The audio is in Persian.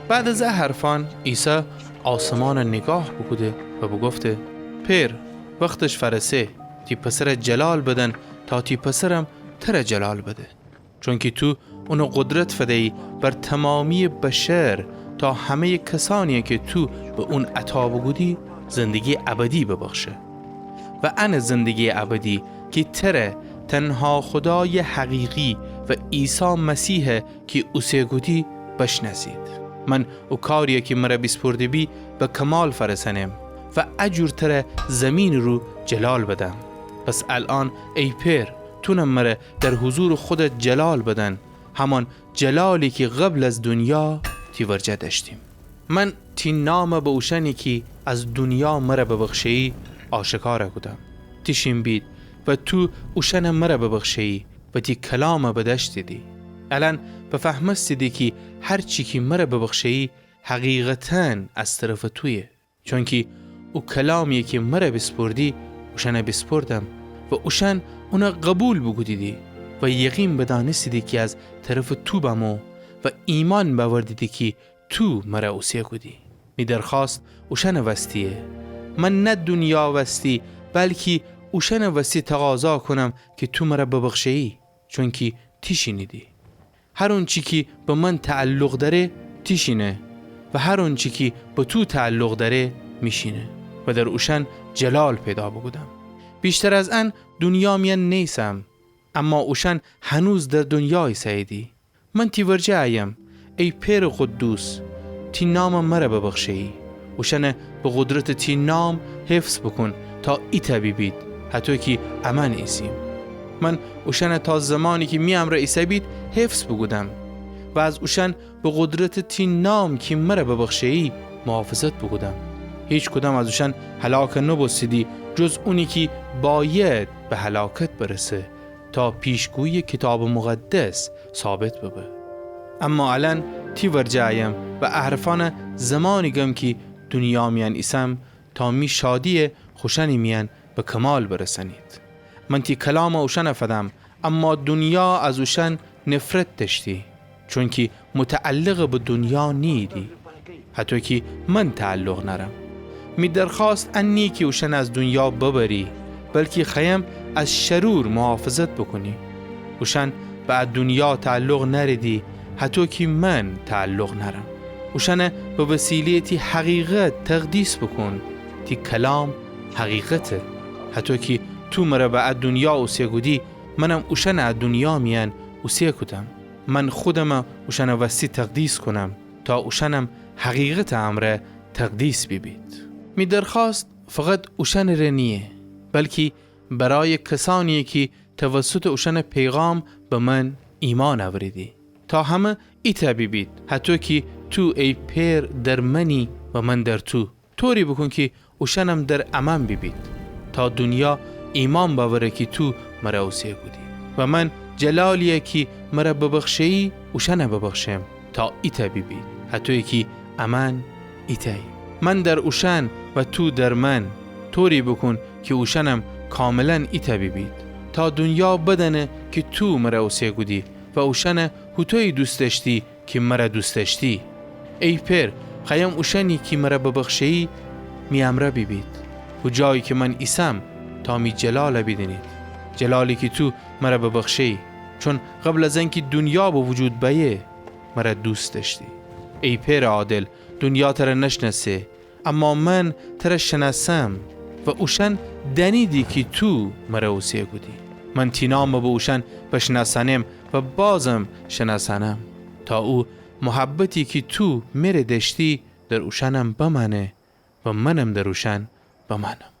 بعد از حرفان عیسی آسمان نگاه بکده و بگفته پیر وقتش فرسه تی پسر جلال بدن تا تی پسرم تر جلال بده، چون که تو اونو قدرت فدهی بر تمامی بشر تا همه کسانی که تو به اون عطا بگودی زندگی ابدی ببخشه و ان زندگی ابدی که تره تنها خدای حقیقی و عیسی مسیح که اوسه گودی بشناسید. من او کاریه که مرا بیسپرده بی به کمال فرسنم و اجور تره زمین رو جلال بدم. پس الان ای پیر تونم مرا در حضور خودت جلال بدن، همان جلالی که قبل از دنیا تی ورجه داشتیم. من تی نام به اوشنی که از دنیا مرا ببخشی آشکار کدم تیشیم بید و تو اوشن مرا ببخشی و تی کلام بدشت دی. الان بفهمستی که هر چی که مرا ببخشی حقیقتاً از طرف تویه، چون که او کلامی که مرا بسپردی اوشن بسپردم و اوشن اونا قبول بگودیدی و یقین بدانستیدی که از طرف تو بمو و ایمان باوردیدی که تو مرا اوسیه کدی. می درخواست اوشن وستیه، من نه دنیا وستی بلکه اوشن وستی تقاضا کنم که تو مرا ببخشی، چون که تیشینیدی. هر اون چی که به من تعلق داره تیشینه و هر اون چی که به تو تعلق داره میشینه و در اوشن جلال پیدا بگودم. بیشتر از ان دنیا میان نیسم، اما اوشن هنوز در دنیای سیدی. من تی ورجه ایم ای پیر قدوس تی نام مرا ببخشی. اوشن به قدرت تی نام حفظ بکن تا ایتا بید حتی که امن ایسیم. من اوشن تا زمانی که می امر ایسا بید حفظ بگودم و از اوشن به قدرت تی نام که مرا ببخشی محافظت بگودم. هیچ کدام از اوشن هلاک نبوسیدی جز اونی که باید به هلاکت برسه تا پیشگوی کتاب مقدس ثابت ببه. اما الان تی ورجه ایم و احرفان زمانی گم که دنیا میان ایسم تا می شادی خوشنی میان به کمال برسنید. من تی کلام اوشن فدم، اما دنیا از اوشن نفرت داشتی، چون که متعلق به دنیا نیدی حتی که من تعلق نرم. می درخواست انی که اوشن از دنیا ببری بلکه خیم از شرور محافظت بکنی. اوشن بعد دنیا تعلق نردی حتی که من تعلق نرم. اوشن به وسیله تی حقیقت تقدیس بکن. تی کلام حقیقته حتی که تو مرا بعد دنیا اوسیه گودی منم اوشن از دنیا میان اوسیه کدم. من خودم اوشن وستی تقدیس کنم تا اوشنم حقیقت امره تقدیس ببید. می درخواست فقط اوشن رنیه بلکه برای کسانی که توسط اوشن پیغام به من ایمان آوریدی تا همه ایتا ببید حتی که تو ای پیر در منی و من در تو. طوری بکن که اوشنم در امن ببید تا دنیا ایمان باوره که تو مرا اوسیه بودی و من جلالیه که مرا ببخشی اوشن ببخشم تا ایتا ببید حتی که امن ایتای. من در اوشن و تو در من. طوری بکن که اوشنم کاملا ایتا ببید تا دنیا بدنه که تو مرا اوسیه گودی و اوشن هوتوی دوست داشتی که مرا دوست داشتی. ای پیر خیم اوشنی که مرا ببخشی می امره ببید و جایی که من ایسم تا می جلال بدنید، جلالی که تو مرا ببخشی، چون قبل از اینکه دنیا به وجود بیه مرا دوست داشتی. ای پیر عادل دنیا تر نشناسه اما من تر شناسم و اوشن دنیدی که تو مرا اوسیه گودی. من تینام به اوشن بشناسنم و بازم شناسنم تا او محبتی که تو میره داشتی در اوشنم بمانه و منم در اوشن بمانم.